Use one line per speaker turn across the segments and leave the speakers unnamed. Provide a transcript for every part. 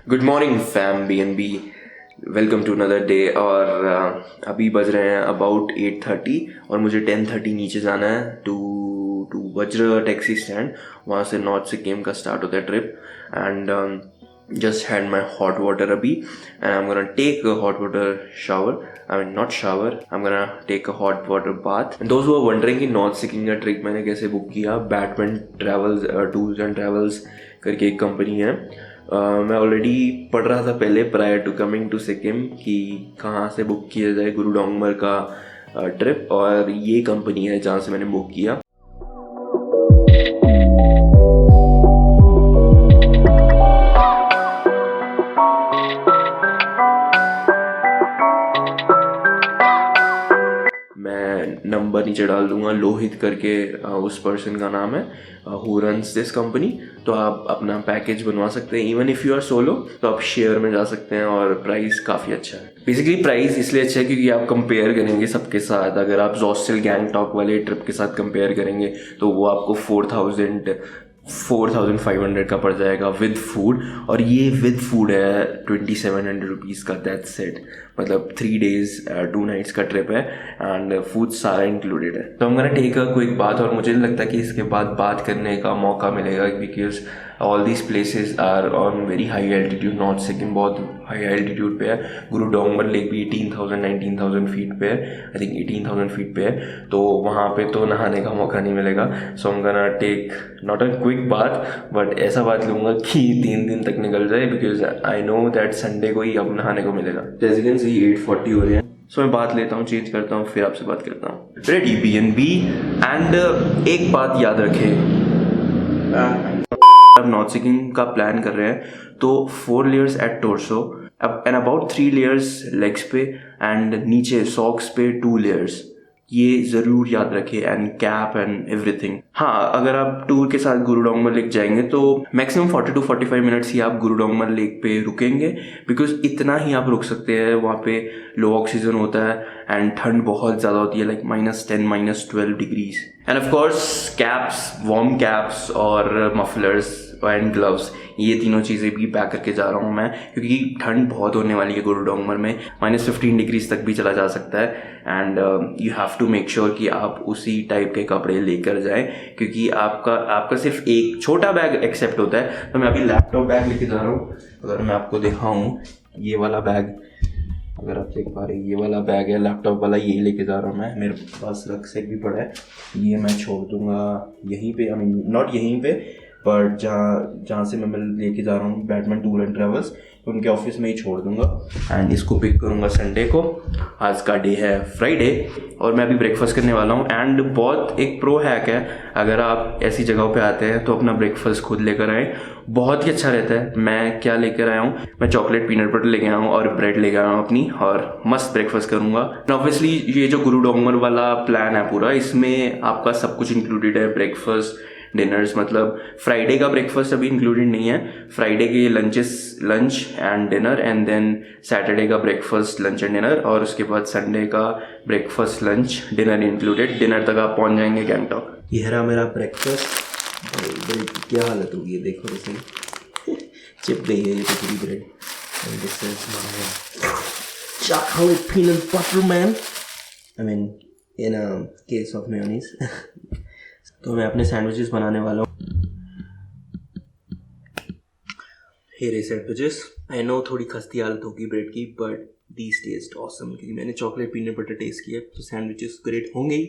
Good morning fam BNB, welcome to another day. और अभी बज रहे हैं अबाउट 8:30 और मुझे 10:30 नीचे जाना है टू वज्र टैक्सी स्टैंड। वहाँ से नॉर्थ सिक्किम का स्टार्ट होता है trip. And just had my hot water abhi and I'm gonna take a hot water shower. I mean not shower, I'm gonna take a hot water bath. And those who are wondering कि north Sikkim का trip मैंने कैसे book किया, Batman travels tours and travels करके एक company है। मैं already पढ़ रहा था पहले prior to coming to Sikkim कि कहाँ से बुक किया जाए गुरुडोंगमर का ट्रिप, और ये कंपनी है जहाँ से मैंने बुक किया। नंबर नीचे डाल दूंगा, लोहित करके उस पर्सन का नाम है, हु रन्स दिस कंपनी। तो आप अपना पैकेज बनवा सकते हैं। Even if you are solo तो आप शेयर में जा सकते हैं और प्राइस काफ़ी अच्छा है। बेसिकली प्राइस इसलिए अच्छा है क्योंकि आप कंपेयर करेंगे सबके साथ। अगर आप जॉस्टिल गैंगटॉक वाले ट्रिप के साथ कंपेयर करेंगे तो वो आपको 4,500 का पड़ जाएगा विद फूड, और ये विद फूड है 2,700 रुपीज़ का। That's it. मतलब 3 days 2 nights का ट्रिप है एंड फूड सारा इंक्लूडेड है। तो हम टेक अ क्विक बात, और मुझे नहीं लगता कि इसके बाद बात करने का मौका मिलेगा because all these places are on very high altitude. North Sikkim बहुत हाई एल्टीट्यूड पे है। गुरुडोंगमर लेक भी 18,000-19,000 फीट पे है। आई थिंक 18,000 फीट पे है। तो वहाँ पे तो नहाने का मौका नहीं मिलेगा। सो हम gonna take not a quick बात, बट ऐसा बात लूँगा कि 3 दिन तक निकल जाए because I know that Sunday को ही अब नहाने को मिलेगा। जैसे कि 8:40 हो रहे हैं। सो मैं बात लेता हूँ, चेंज करता हूँ, फिर आपसे बात करता हूँ। Ready BNB। एंड एक बात याद रखें, आप नॉर्थ सिक्किम का प्लान कर रहे हैं तो 4 layers at torso and about 3 layers legs पे एंड नीचे सॉक्स पे 2 layers, ये ज़रूर याद रखें। And cap and everything. हाँ, अगर आप टूर के साथ गुरुडोंगमर लेक जाएंगे तो मैक्सिमम 40 to 45 मिनट्स ही आप गुरुडोंगमर लेक पे रुकेंगे बिकॉज इतना ही आप रुक सकते हैं। वहाँ पे लो ऑक्सीजन होता है एंड ठंड बहुत ज़्यादा होती है, like -10 -12 degrees. End of course caps, warm caps और मफलर्स एंड ग्लव्स, ये तीनों चीज़ें भी पैक करके जा रहा हूँ मैं क्योंकि ठंड बहुत होने वाली है गुरुडोंगमर में। -15 डिग्रीज तक भी चला जा सकता है and you have to make sure कि आप उसी टाइप के कपड़े लेकर जाएं क्योंकि आपका सिर्फ एक छोटा बैग एक्सेप्ट होता है। तो मैं अभी लैपटॉप बैग लेके जा रहा हूँ। अगर मैं आपको दिखाऊँ, ये वाला बैग, अगर आप देख पा रहे हैं, ये वाला बैग है लैपटॉप वाला, ये लेके जा रहा हूँ मैं। मेरे पास रक्सैक भी पड़ा है, ये मैं छोड़ दूँगा यहीं पे। आई मीन नॉट यहीं पे, बट जहाँ से मैं लेके जा रहा हूँ बैटमैन टूर एंड ट्रैवल्स, तो उनके ऑफिस में ही छोड़ दूंगा एंड इसको पिक करूँगा संडे को। आज का डे है फ्राइडे और मैं अभी ब्रेकफास्ट करने वाला हूँ। एंड बहुत एक प्रो हैक है, अगर आप ऐसी जगहों पे आते हैं तो अपना ब्रेकफास्ट खुद लेकर आएँ, बहुत ही अच्छा रहता है। मैं क्या लेकर आया हूँ, मैं चॉकलेट पीनट बटर लेके आया हूँ और ब्रेड लेकर आया हूँ अपनी, और मस्त ब्रेकफास्ट करूँगा। ऑब्वियसली ये जो गुरुडोंगमर वाला प्लान है पूरा, इसमें आपका सब कुछ इंक्लूडेड है, ब्रेकफास्ट डिनर्स। मतलब फ्राइडे का ब्रेकफास्ट अभी इंक्लूडेड नहीं है, फ्राइडे के lunch and dinner, and then Saturday का ब्रेकफास्ट लंच एंड डिनर, और उसके बाद संडे का breakfast lunch dinner included. Dinner तक आप पहुंच जाएंगे गैंगटॉक। ये रहा मेरा ब्रेकफास्ट। ब्रेड की क्या हालत होगी ये देखो, जैसे चिप गई है ये तो पूरी bread. And this is my chocolate peanut butter man, I mean in a case of mayonnaise। तो मैं अपने सैंडविचेस बनाने वाला हूँ। हेरे सैंडविचेस, आई नो थोड़ी खस्ती हालत होगी ब्रेड की, बट दीज टेस्ट ऑसम क्योंकि मैंने चॉकलेट पीनट बटर टेस्ट किया, तो सैंडविचेस ग्रेट होंगे ही।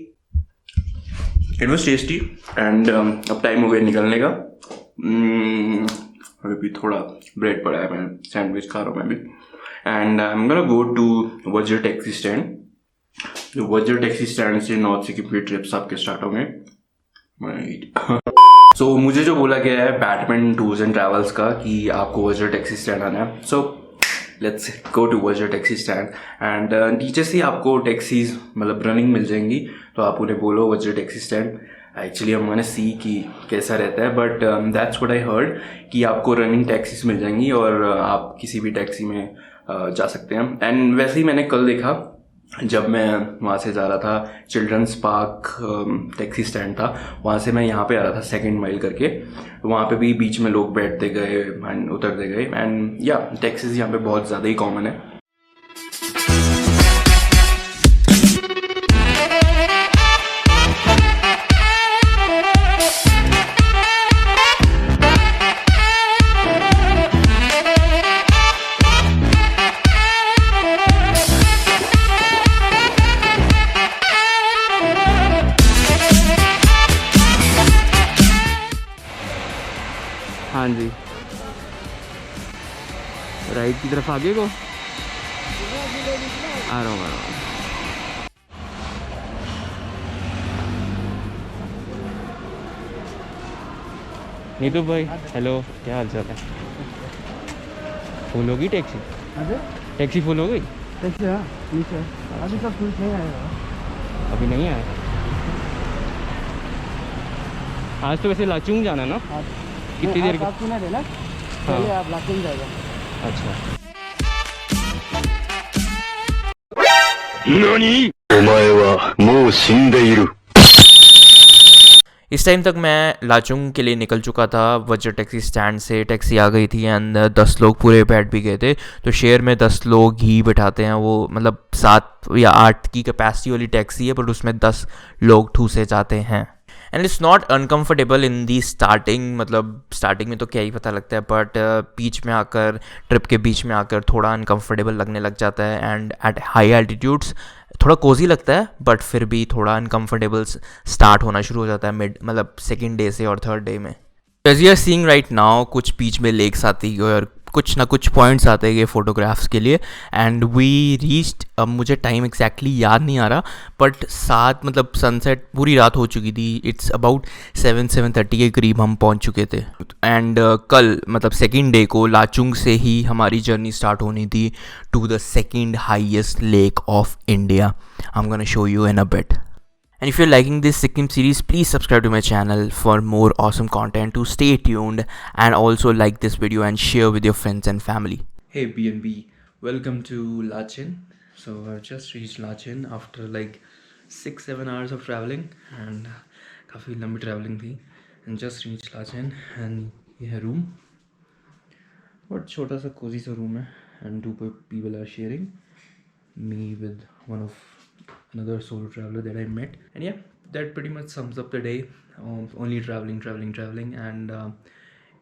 इट वॉज टेस्टी एंड अब टाइम हो गया निकलने का। अभी भी थोड़ा ब्रेड पड़ा है, मैं सैंडविच खा रहा हूँ मैं भी। And I am gonna go to Vajra taxi stand. जो वज्र टैक्सी स्टैंड से नॉर्थ सिक्किम के ट्रिप्स आपके स्टार्ट होंगे। सो मुझे जो बोला गया है बैटमैन टूर्स एंड ट्रैवल्स का कि आपको वज्र टैक्सी स्टैंड आना है। So let's go to Vajra taxi stand and नीचे से आपको टैक्सीज मतलब रनिंग मिल जाएंगी, तो आप उन्हें बोलो वज्र टैक्सी स्टैंड। एक्चुअली हम मैंने सी कि कैसा रहता है, but that's what I heard कि आपको रनिंग टैक्सीज मिल जाएंगी और आप किसी भी टैक्सी में जा सकते हैं। एंड वैसे ही मैंने कल देखा जब मैं वहाँ से जा रहा था, चिल्ड्रंस पार्क टैक्सी स्टैंड था, वहाँ से मैं यहाँ पे आ रहा था सेकंड माइल करके। वहाँ पे भी बीच में लोग बैठते गए एंड उतरते गए, एंड या टैक्सीज यहाँ पे बहुत ज़्यादा ही कॉमन है। हाँ जी, राइट की तरफ आगे को आ रहा हूँ। नीतू भाई हेलो, क्या हाल चाल है? फुल होगी टैक्सी? टैक्सी फुल हो गई?
टैक्सी नीचे अभी तक कुछ नहीं आएगा।
अभी नहीं आया। आज तो वैसे लाचुंग जाना है ना? कितनी देर का?
आपको ना देना।
हाँ
आप लाचुंग जाएगा।
अच्छा।
NANI?! お前はもう死んでいる。
इस टाइम तक मैं लाचुंग के लिए निकल चुका था। वजह टैक्सी स्टैंड से टैक्सी आ गई थी एंड 10 लोग पूरे बैठ भी गए थे। तो शेयर में 10 लोग ही बैठाते हैं, वो मतलब 7 या 8 की कैपेसिटी वाली टैक्सी है, बट उसमें 10 लोग ठूसे जाते हैं। And it's not uncomfortable in the starting, मतलब स्टार्टिंग में तो क्या ही पता लगता है, बट बीच में आकर, ट्रिप के बीच में आकर थोड़ा अनकम्फर्टेबल लगने लग जाता है। एंड एट हाई एल्टीट्यूड्स थोड़ा कोजी लगता है, बट फिर भी थोड़ा अनकम्फर्टेबल स्टार्ट होना शुरू हो जाता है मिड, मतलब सेकेंड डे से और थर्ड डे में। As you are seeing right now, कुछ बीच में लेक्स आती है और कुछ ना कुछ पॉइंट्स आते हैं फ़ोटोग्राफ्स के लिए। एंड वी रीच्ड, अब मुझे टाइम एग्जैक्टली याद नहीं आ रहा, बट 7 मतलब सनसेट पूरी रात हो चुकी थी। इट्स अबाउट 7-7:30 के करीब हम पहुंच चुके थे। एंड कल मतलब सेकेंड डे को लाचुंग से ही हमारी जर्नी स्टार्ट होनी थी to the second highest lake of India. I am gonna show you in a bit. And if you're liking this Sikkim series, please subscribe to my channel for more awesome content. To stay tuned and also like this video and share with your friends and family.
Hey BNB, welcome to Lachin. So I've just reached Lachin after like 6-7 hours of traveling, and काफ़ी लंबी traveling थी, and just reached Lachin and ये है room, बहुत छोटा सा cozy सा room है, and 2 people are sharing, me with one of another solo traveler that I met. And yeah, that pretty much sums up the day. Only traveling, and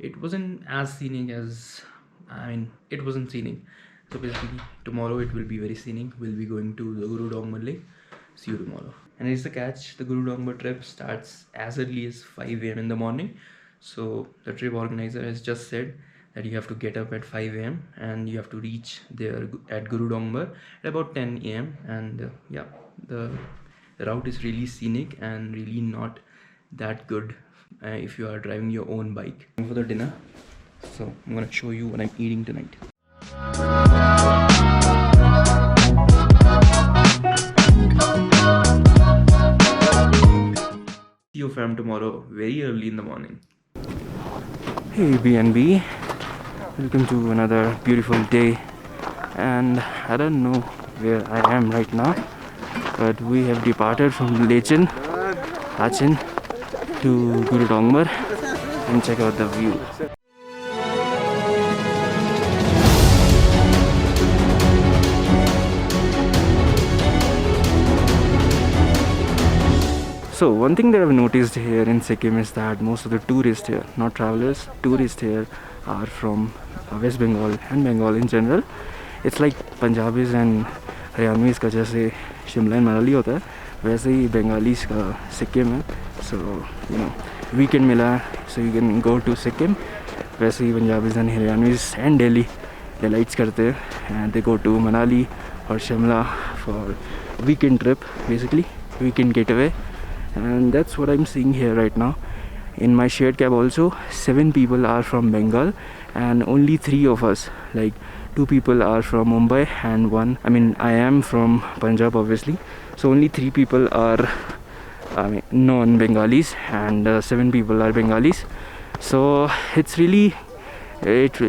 it wasn't as scenic as, I mean, it wasn't scenic. So basically tomorrow it will be very scenic. We'll be going to the Guru Dongma Lake. See you tomorrow. And here's the catch, the Guru Dongma trip starts as early as 5 a.m. in the morning. So the trip organizer has just said that you have to get up at 5 a.m. and you have to reach there at Guru Dongma at about 10 a.m. And yeah, the route is really scenic and really not that good if you are driving your own bike. For the dinner, so I'm gonna show you what I'm eating tonight. See you fam tomorrow very early in the morning. Hey BNB, welcome to another beautiful day, and I don't know where I am right now, but we have departed from Lachin to Guru Dongmar, and check out the view. So one thing that I've noticed here in Sikkim is that most of the tourists here, not travelers, tourists here are from West Bengal and Bengal in general. It's like Punjabis and Haryanvis का जैसे Shimla and Manali होता है, वैसे ही Bengalis का सिक्किम है. So you know weekend मिला so you can go to Sikkim. वैसे ही Punjabis and Haryanvis and Delhiites करते हैं and they go to Manali और Shimla for weekend trip, basically weekend getaway. And that's what I'm seeing here right now. In my shared cab also 7 people are from Bengal and only 3 of us, like 2 people are from Mumbai and I am from Punjab obviously, so only 3 people are non-Bengalis and 7 people are Bengalis. So it's really it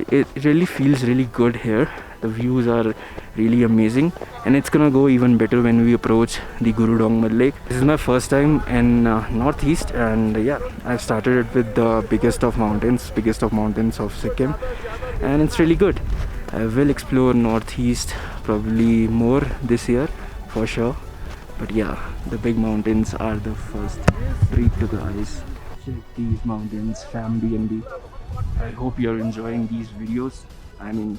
really feels really good here. The views are really amazing, and it's gonna go even better when we approach the Guru Dongmar Lake. This is my first time in Northeast, and yeah, I've started it with the biggest of mountains of Sikkim, and it's really good. I will explore Northeast probably more this year for sure, but yeah, the big mountains are the first treat to the eyes. Check these mountains, fam BNB. I hope you're enjoying these videos. I mean,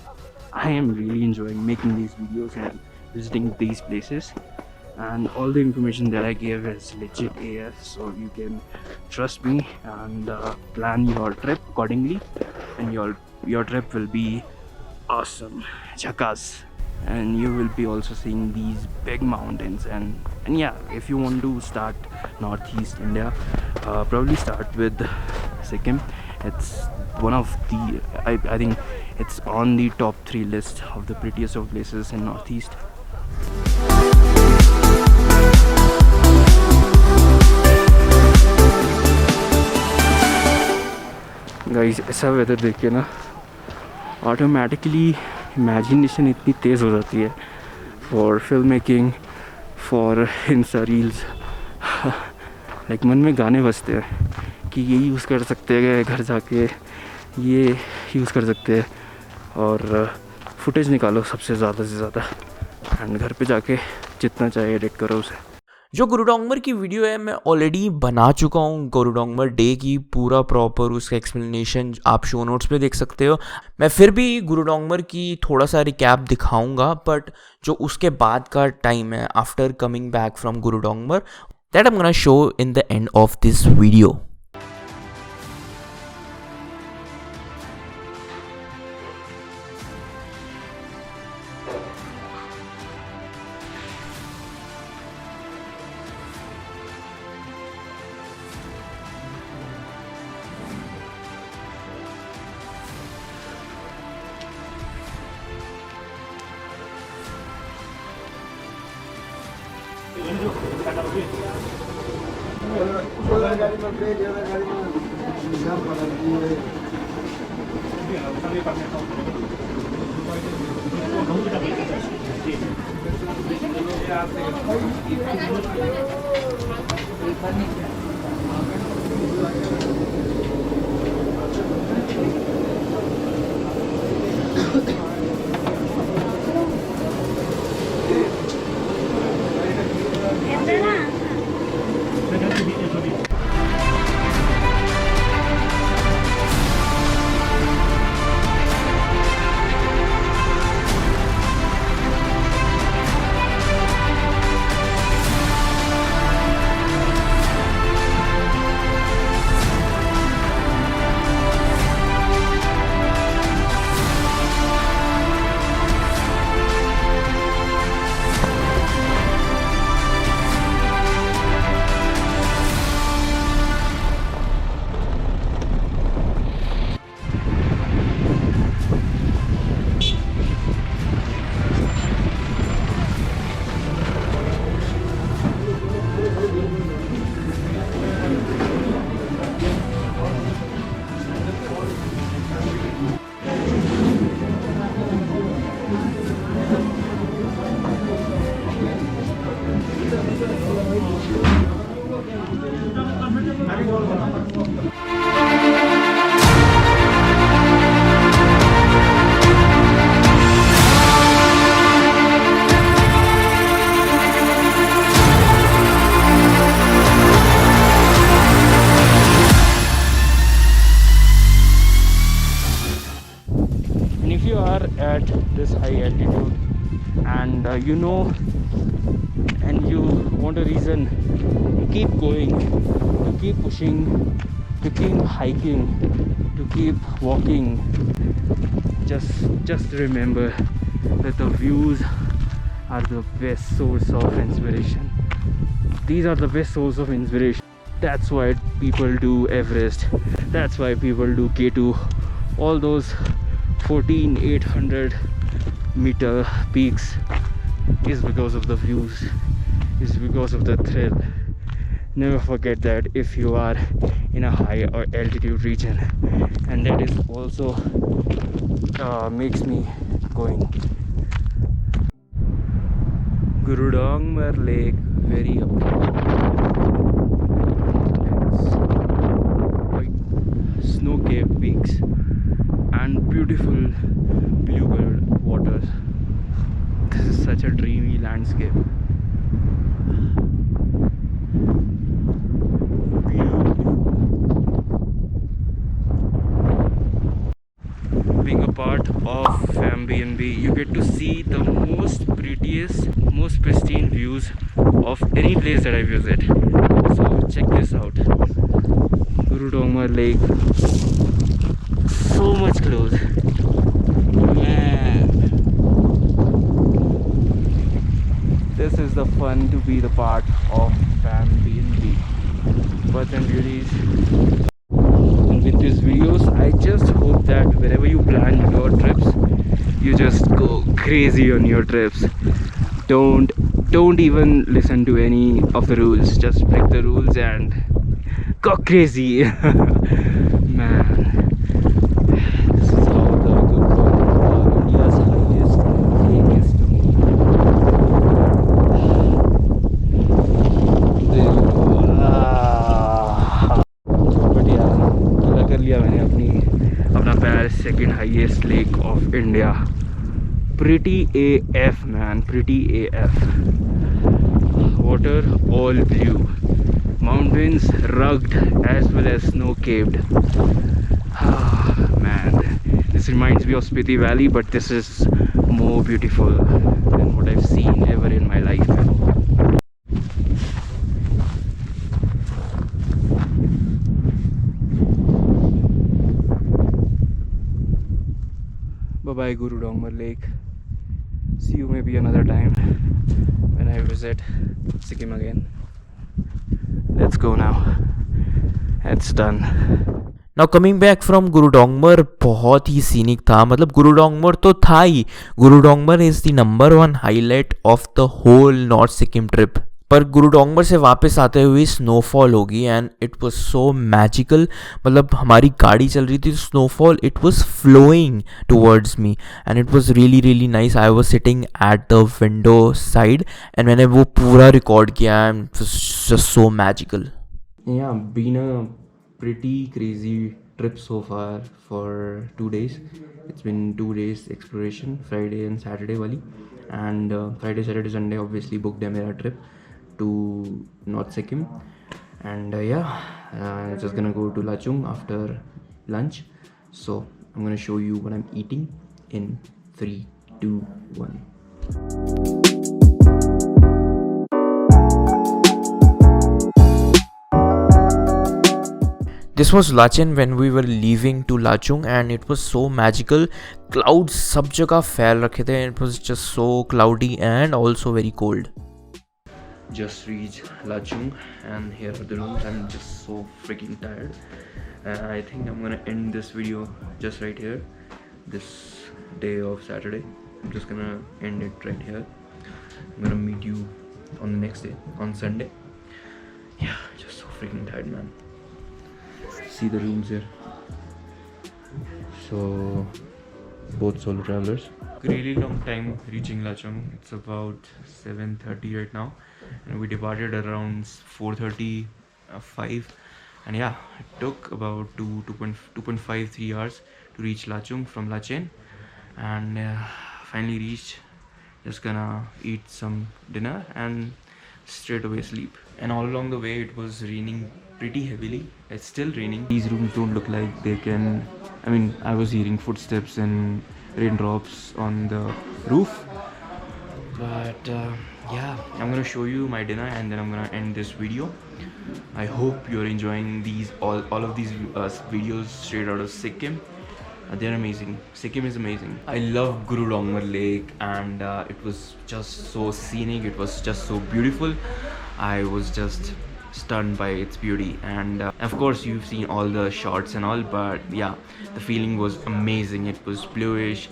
I am really enjoying making these videos and visiting these places, and all the information that I gave is legit AF, so you can trust me and plan your trip accordingly, and your trip will be awesome, jhakas, and you will be also seeing these big mountains. And yeah, if you want to start Northeast India, probably start with Sikkim. It's one of the I think it's on the top 3 list of the prettiest of places in Northeast. Guys, ऐसा weather देख के ना automatically imagination इतनी तेज़ हो जाती है for film making, for Insta reels. Like मन में गाने बजते हैं कि ये यूज़ कर सकते हैं घर जाके, ये यूज़ कर सकते हैं, और फुटेज निकालो सबसे ज़्यादा से ज़्यादा, एंड घर पे जाके जितना चाहे एडिट करो उसे.
जो गुरु डोंगमर की वीडियो है मैं ऑलरेडी बना चुका हूँ. गुरु डोंगमर डे की पूरा प्रॉपर उसका एक्सप्लेनेशन आप शो नोट्स पे देख सकते हो. मैं फिर भी गुरु डोंगमर की थोड़ा सा रिकैप दिखाऊंगा, बट जो उसके बाद का टाइम है after coming back from Guru Dongmar, that I am gonna show in the end of this video.
At this high altitude, and you know, and you want a reason to keep going, to keep pushing, to keep hiking, to keep walking, just remember that the views are the best source of inspiration. These are the best source of inspiration. That's why people do Everest, that's why people do K2, all those 14,800 meter peaks is because of the views, is because of the thrill.
never forget that if you are in a high or altitude region, and that is also makes me going. Gurudongmar Lake, very up snow-capped peaks and beautiful bluebird waters. This is such a dreamy landscape. Being a part of Airbnb, you get to see the most prettiest, most pristine views of any place that I visit. So check this out. Gurudongmar Lake, so much close. Man, this is the fun to be the part of Airbnb. Birds and beauties. And with these videos, I just hope that wherever you plan your trips, you just go crazy on your trips. Don't even listen to any of the rules. Just break the rules and go crazy. Man, this is how the India's highest lake is to me. But yeah, पूरा कर लिया मैंने अपना पैर second highest lake of India. Pretty AF, man, pretty AF. Water all blue, mountains rugged as well as snow-capped. Man, this reminds me of Spiti Valley, but this is more beautiful than what I've seen ever in my life. Bye-bye Gurudongmar Lake. See you maybe another time when I visit Sikkim again. Let's go now. It's done.
Now coming back from Gurudongmar, बहुत ही scenic था. मतलब गुरुडोंगमर तो था ही, Gurudongmar is the number 1 highlight of the whole north Sikkim trip. पर गुरुडोंगमर से वापस आते हुए स्नोफॉल होगी and it was so magical. मतलब हमारी गाड़ी चल रही थी, snowfall it was flowing towards me and it was really really nice. I was sitting at the window side and मैंने वो पूरा रिकॉर्ड किया and it was just so magical. Yeah been a pretty crazy trip so far for 2 days. It's been 2 days exploration, Friday and Saturday wali, and Friday, Saturday, Sunday obviously booked a mera trip to North Sikkim, and just gonna go to Lachung after lunch. So I'm gonna show you what I'm eating in 3, 2, 1. This was Lachen when we were leaving to Lachung and it was so magical. Clouds सब जगह फैल रखे थे and it was just so cloudy and also very cold. Just reached Lachung and here are the rooms. I'm just so freaking tired. I think I'm gonna end this video just right here. This day of Saturday, I'm just gonna end it right here. I'm gonna meet you on the next day, on Sunday. Yeah, just so freaking tired, man. See the rooms here. So both solo travelers. Really long time reaching Lachung. It's about 7:30 right now, and we departed around 4:30, 5, and yeah, it took about 2.5-3 hours to reach Lachung from Lachen, and finally reached. Just gonna eat some dinner and straight away sleep. And all along the way it was raining pretty heavily. It's still raining. These rooms don't look like they can, I mean, I was hearing footsteps and raindrops on the roof, but yeah, I'm gonna show you my dinner and then I'm gonna end this video. I hope you're enjoying these all of these videos straight out of Sikkim. They're amazing. Sikkim is amazing. I love Gurudongmar Lake and it was just so scenic. It was just so beautiful. I was just stunned by its beauty, and of course you've seen all the shots and all, but yeah, the feeling was amazing. It was bluish,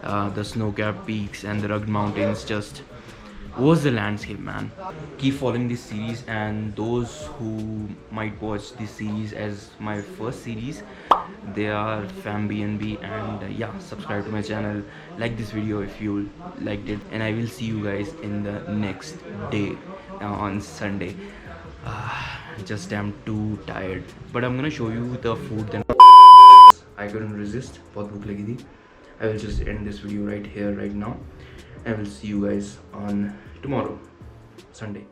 the snow-capped peaks and the rugged mountains, just was the landscape, man. Keep following this series, and those who might watch this series as my first series, they are fam BNB, and yeah, subscribe to my channel, like this video if you liked it, and I will see you guys in the next day on Sunday. Just I'm too tired, but I'm gonna show you the food then. I couldn't resist, बहुत भूख लगी थी. I will just end this video right here right now. I will see you guys on tomorrow, Sunday.